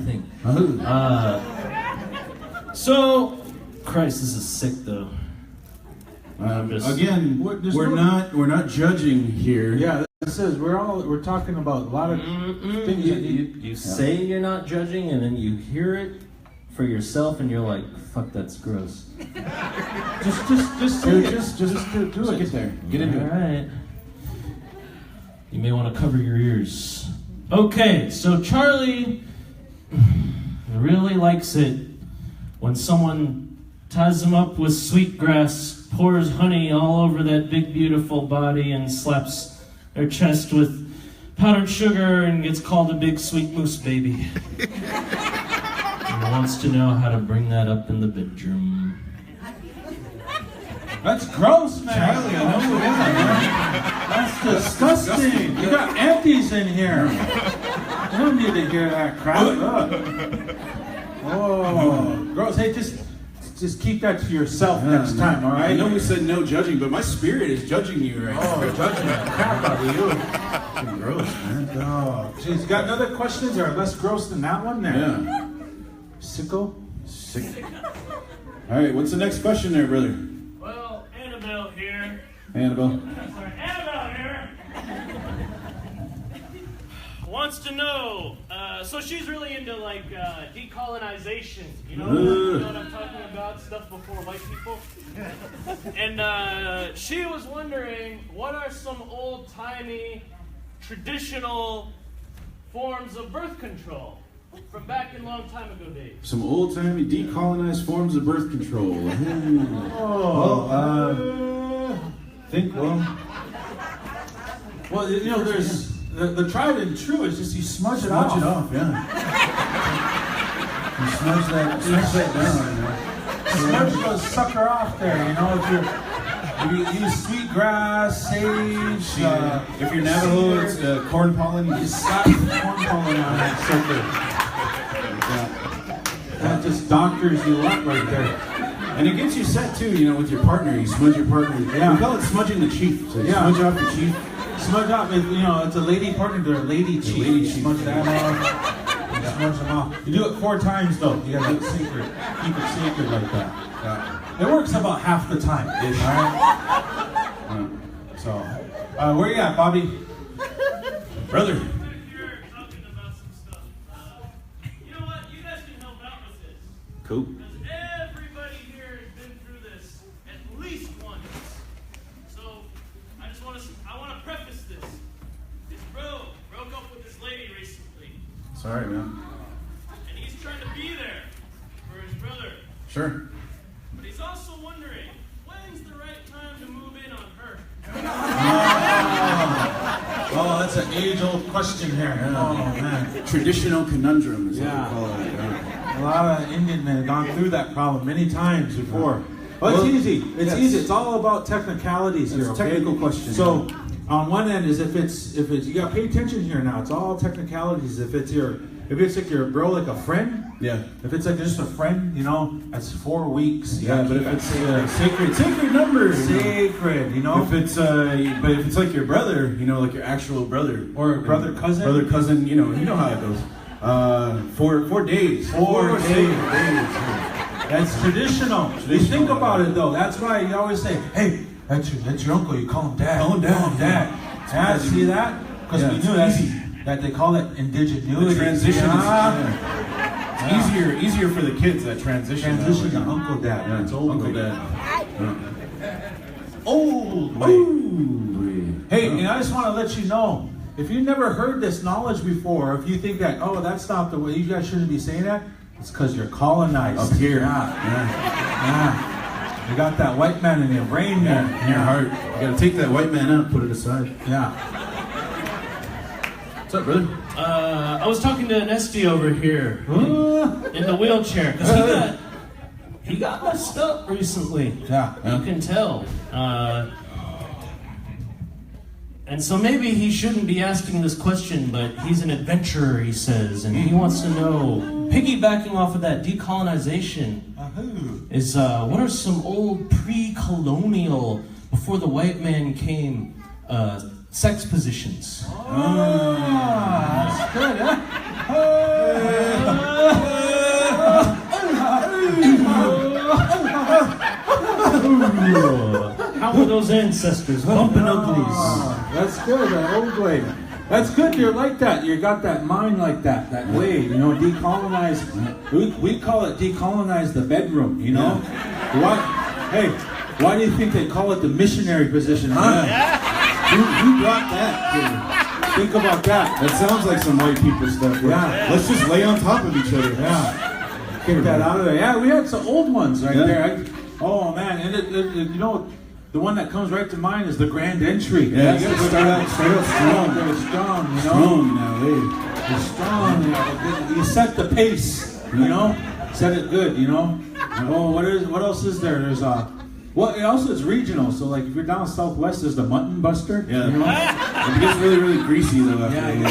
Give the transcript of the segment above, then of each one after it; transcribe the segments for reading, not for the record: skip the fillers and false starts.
thing. So, Christ, this is sick though. Again, we're not judging here. Yeah, this is we're talking about a lot of things. You say you're not judging, and then you hear it for yourself, and you're like, "Fuck, that's gross." Just do it. Just do it. Get there. Get into it. All right. You may want to cover your ears. Okay, so Charlie really likes it when someone ties him up with sweetgrass, pours honey all over that big, beautiful body, and slaps their chest with powdered sugar and gets called a big sweet moose baby. And wants to know how to bring that up in the bedroom. That's gross, man. Charlie, I know it is, man. That's disgusting. You got empties in here. You don't need to hear that crap. Oh, gross. Hey, just keep that to yourself next time, all right? I know we said no judging, but my spirit is judging you right now. Oh, judging the crap out of you. Fucking gross, man. Oh, jeez. You got other questions that are less gross than that one there? Yeah. Sicko? Sick. All right, what's the next question there, brother? Well, Annabelle here. Annabelle. Sorry, Annabelle here. Wants to know, so she's really into like decolonization, you know what I'm talking about, stuff before white people. And she was wondering, what are some old-timey, traditional forms of birth control from back in long time ago days? Some old-timey decolonized forms of birth control. Well, you know, there's the tried and true is just you smudge it off. Smudge it off, yeah. You smudge that down, you know. Smudge those sucker off there, you know. If you use sweetgrass, sage, if you're Navajo, it's corn pollen. You just slap corn pollen on that sucker. That just doctors you up right there. And it gets you set too, you know, with your partner. You smudge your partner. Yeah. We call it smudging the chief. So you smudge off your chief. Smudge off, you know, it's a lady partner, they're a lady chief. Lady chief. Smudge that off. You smudge them off. You do it 4 times though. You gotta keep it secret. Keep it secret like that. Yeah. It works about half the time. Alright? So, where you at, Bobby? Brother. You're talking about some stuff. You know what? You guys can help out with this. Cool. Because everybody here has been through this at least once. So I want to preface this. His bro broke up with his lady recently, Sorry, man. and he's trying to be there for his brother. Sure. But he's also wondering, when's the right time to move in on her? Oh, that's an age-old question here. Oh, man. Traditional conundrum is what Yeah. we call it. A lot of Indian men have gone through that problem many times before. But it's easy. It's easy. It's all about technicalities here. It's a technical question. So, on one end is if it's you got to pay attention here now. It's all technicalities. If it's like your bro, like a friend. Yeah. If it's like just a friend, you know, that's 4 weeks. Yeah, but if it's sacred numbers, sacred, you know. If it's but if it's like your brother, you know, like your actual brother Or brother cousin. brother cousin, you know how it goes. 4 days. 4 days. Yeah. That's traditional. You think about it though. That's why you always say, "Hey, that's your uncle. You call him dad. Call him dad. Call him dad." Yeah, see that? Because we knew that they call it indigenuity. The transition Yeah. is easier for the kids. That transition. Transition to uncle dad. Yeah, It's old uncle way. dad. Old way. Ooh. Hey, and I just want to let you know, if you've never heard this knowledge before, if you think that, oh, that's not the way, you guys shouldn't be saying that, it's because you're colonized. Up here. Yeah. You got that white man in your brain there. In your heart. You gotta take that white man out, put it aside. Yeah. What's up, brother? I was talking to Nesty over here in the wheelchair because he got messed up recently. Yeah. You can tell. And so maybe he shouldn't be asking this question, but he's an adventurer, he says, and he wants to know, piggybacking off of that decolonization, is what are some old pre-colonial, before the white man came, sex positions? That's good, huh? top of those ancestors, bumping uglies. Oh, that's good, that old way. That's good, you're like that. You got that mind like that, that way, you know, decolonize. We call it decolonize the bedroom, you know? Why do you think they call it the missionary position, huh? Who brought that? Think about that. That sounds like some white people stuff. Yeah. Let's just lay on top of each other. Yeah. Get that out of there. Yeah, we had some old ones right there. Oh man, and you know, the one that comes right to mind is the grand entry. Yeah, you gotta start out strong. They're strong, you know. Strong now, They're strong. You set the pace, you know. Set it good, you know. Oh, what else is there? There's also it's regional. So like if you're down southwest, there's the mutton buster. Yeah. You know? It gets really, really greasy though. Yeah, you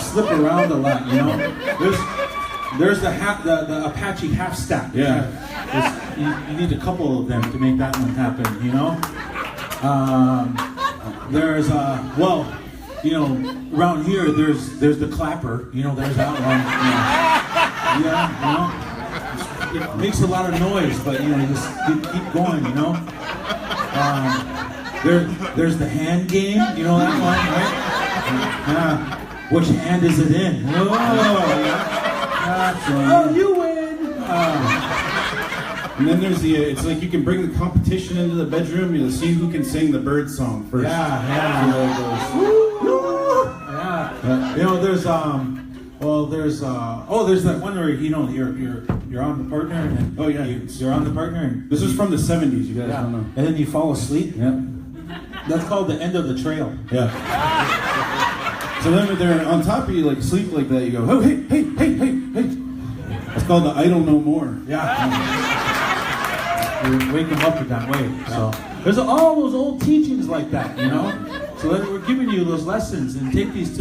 slip around a lot, you know. There's the Apache half stack. Yeah. You need a couple of them to make that one happen, you know. There's you know, around here there's the clapper, you know. There's that one. Yeah, you know. It makes a lot of noise, but you know, you just keep going, you know. There's the hand game, you know that one, right? Yeah. Which hand is it in? Oh, yeah. Oh, you win. And then there's it's like you can bring the competition into the bedroom. You'll see who can sing the bird song first. Yeah. You know, there's that one where you know you're on the partner and you're on the partner and This is from the 70s. You guys don't know. and then you fall asleep. Yeah. That's called the end of the trail. Yeah. So then when they're on top of you, like sleep like that, you go, oh, hey. That's called the idle no more. Yeah. You wake them up in that way. So there's all those old teachings like that, you know. So then we're giving you those lessons and take these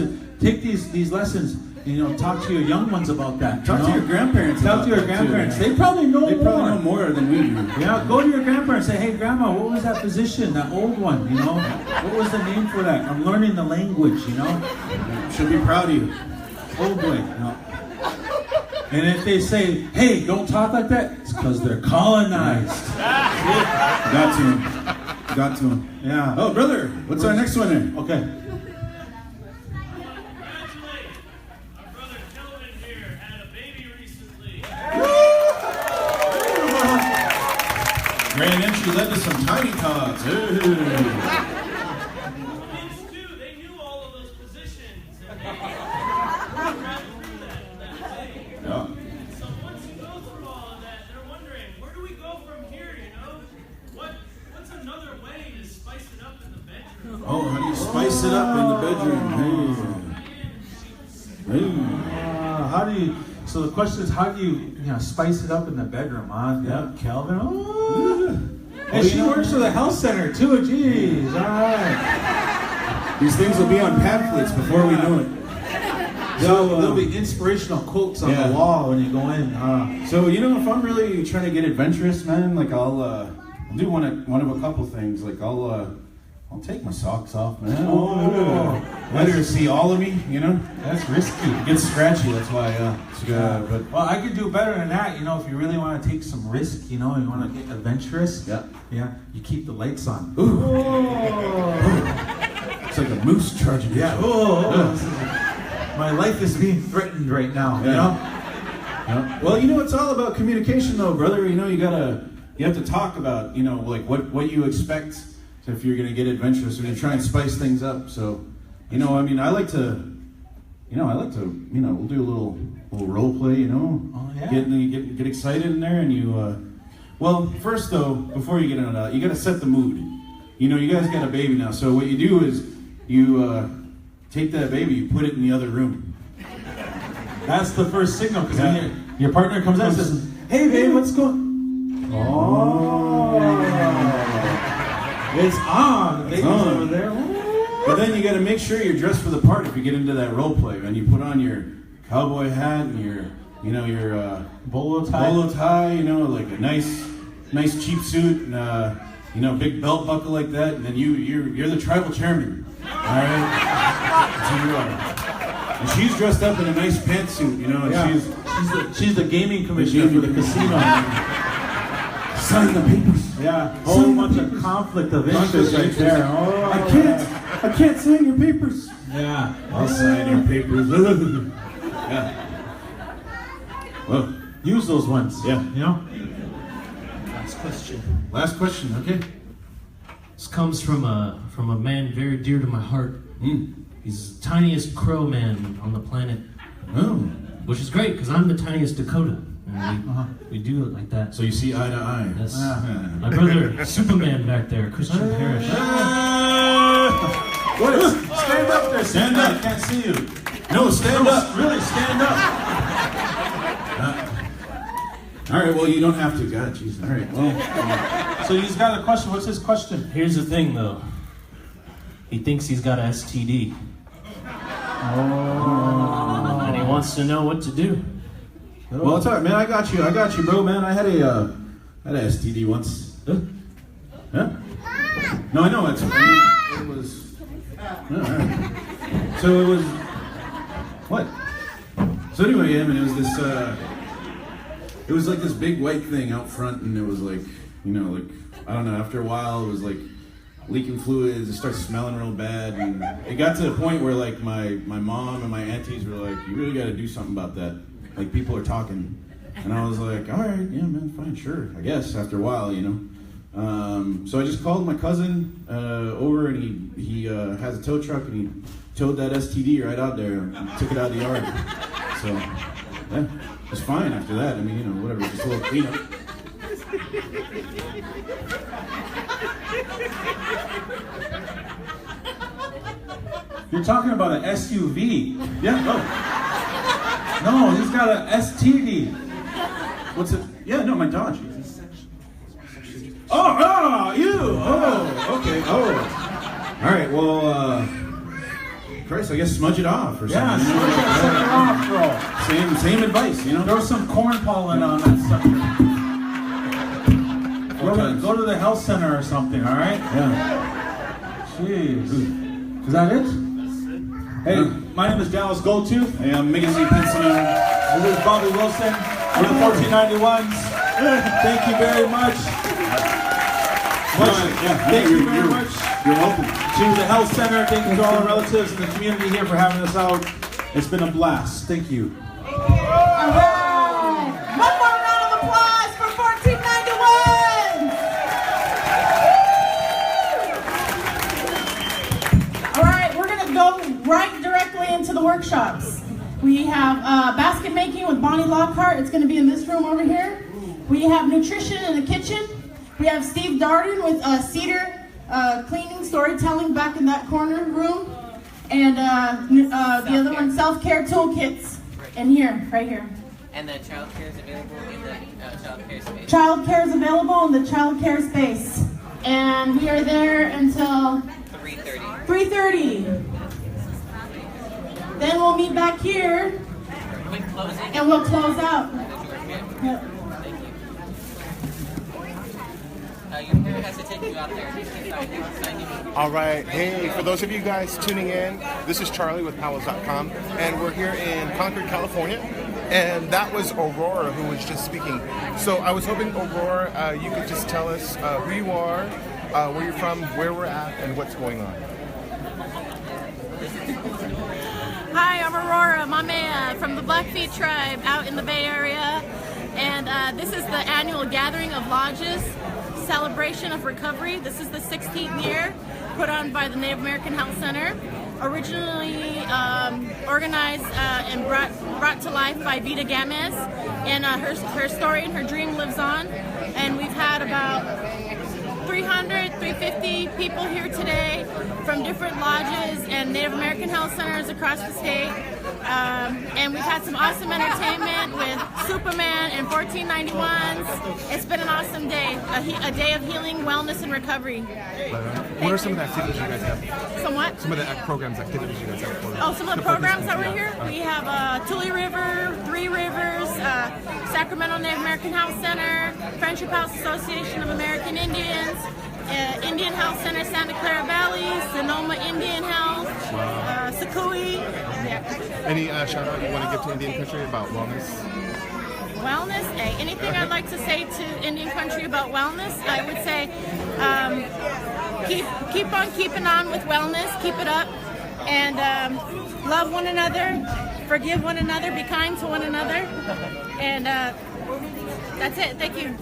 lessons. You know, talk to your young ones about that. Talk to your grandparents. Talk to your grandparents. They probably know more. They probably know more than we do. Yeah, go to your grandparents and say, hey, Grandma, what was that position, that old one, you know? What was the name for that? I'm learning the language, you know? Should be proud of you. Old boy. No. And if they say, hey, don't talk like that, it's because they're colonized. Got to him. Yeah. Oh, brother, what's our next one there? Okay. Grand entry led to some tiny tots. Kids too, they knew all of those positions. And they ran through that thing. Yeah. So once you go through all of that, they're wondering, where do we go from here, you know? What's another way to spice it up in the bedroom? Oh, how do you spice it up in the bedroom? How do you? So the question is, how do you spice it up in the bedroom, huh? Yeah, Calvin. Oh. And she works for the health center too. Jeez, all right. These things will be on pamphlets before we know it. There'll be inspirational quotes on the wall when you go in. So you know, if I'm really trying to get adventurous, man, like I'll do one of a couple things. Like I'll take my socks off, man. Let her see all of me, you know. That's risky. It gets scratchy. That's why. But Well, I could do better than that. You know, if you really want to take some risk, you know, you want to get adventurous. Yeah. You keep the lights on. Ooh. It's like a moose charging. Yeah. My life is being threatened right now. You know. Yeah. Well, you know, it's all about communication, though, brother. You know, you have to talk about, you know, like what you expect if you're gonna get adventurous and try and spice things up. So, you know, I mean, I like to, we'll do a little role play, you know. Oh, yeah. Get excited in there, and you. Well, first though, before you get into that, you got to set the mood. You know, you guys got a baby now, so what you do is you take that baby, you put it in the other room. That's the first signal, because when your partner comes in and says, "Hey, babe, what's going?" It's on. It's on over there. But then you got to make sure you're dressed for the part if you get into that role play, and you put on your cowboy hat and your bolo tie. You know, like a nice cheap suit and big belt buckle like that, and then you're the tribal chairman. All right, that's who you are. And she's dressed up in a nice pantsuit, you know, and she's the gaming commissioner for the casino. Sign the papers. Yeah, whole bunch of conflict of interest right there. Oh, I can't sign your papers. Yeah. I'll sign your papers. Yeah. Well, Use those ones. Yeah. You know? last question, okay? This comes from a man very dear to my heart. He's the tiniest crow man on the planet, Oh. which is great because I'm the tiniest Dakota. And we do it like that. So you see eye to eye. Yes. My brother, Superman back there, Christian Parrish. Wait, stand up there. Stand up. I can't see you. No, stand up. Really, stand up. All right, well, you don't have to. God, jeez. All right, well. So he's got a question. What's his question? Here's the thing, though. He thinks he's got a STD. And he wants to know what to do. Well, it's all right, man. I got you, bro, man. I had a STD once. Huh? No, I know. It was. All right. So it was. What? So anyway, yeah, man, it was this. It was like this big white thing out front, and it was like, you know, like I don't know. After a while, it was like leaking fluids. It started smelling real bad, and it got to the point where like my mom and my aunties were like, "You really got to do something about that." Like people are talking, and I was like, all right, yeah, man, fine, sure, I guess. After a while, you know, so I just called my cousin over, and he has a tow truck, and he towed that STD right out there, and took it out of the yard. So yeah, it was fine after that. I mean, you know, whatever, just a little cleanup. You're talking about an SUV. Yeah. Oh. No, he's got an STD. What's it? Yeah, no, my Dodge. Oh, you. Oh, okay. Oh. All right. Well, Christ, I guess smudge it off or Yeah, something. shut it off, bro. Same advice, you know. There was some corn pollen on that sucker. Go to the health center or something, all right? Yeah. Jeez. Is that it? Hey, my name is Dallas Goldtooth. Hey, I'm Mickey Z. Penson. This is Bobby Wilson. We're the 1491s. Thank you very much. Thank you very much You're welcome. to the health center. Thank you to all our relatives and the community here for having us out. It's been a blast. Thank you. All right. One more round of applause for 1491. All right, we're going to go right directly into the workshops. We have basket making with Bonnie Lockhart. It's going to be in this room over here. We have nutrition in the kitchen. We have Steve Darden with cedar cleaning, storytelling back in that corner room. And the other one, self-care toolkits in here, right here. And the child care is available in the child care space. Child care is available in the child care space. And we are there until 3:30. 3:30. Then we'll meet back here Quick closing. and we'll close out. Yep. Thank you. Your parent has to take you out there. Sign you. All right. Hey, for those of you guys tuning in, this is Charlie with PowWows.com, and we're here in Concord, California. And that was Aurora who was just speaking. So I was hoping, Aurora, you could just tell us who you are, where you're from, where we're at, and what's going on. Hi, I'm Aurora Mamea from the Blackfeet tribe out in the Bay Area. And this is the annual gathering of lodges, celebration of recovery. This is the 16th year, put on by the Native American Health Center. Originally organized and brought to life by Vida Gamez. And her story and her dream lives on. And we've had about 350 people here today from different lodges and Native American health centers across the state. And we've had some awesome entertainment with Superman and 1491s. It's been an awesome day, a day of healing, wellness, and recovery. What are some of the activities you guys have? Somewhat? Some of the programs, activities you guys have? Oh, some of the programs that were here? We have Tule River, Three Rivers, Sacramento Native American Health Center, Friendship House Association of American Indians, Indian Health Center Santa Clara Valley, Sonoma Indian Health, Sakui. Any shout out you want to give to Indian country about wellness? Wellness, anything I'd like to say to Indian country about wellness, I would say keep on keeping on with wellness. Keep it up, and love one another, forgive one another, be kind to one another, and that's it. Thank you.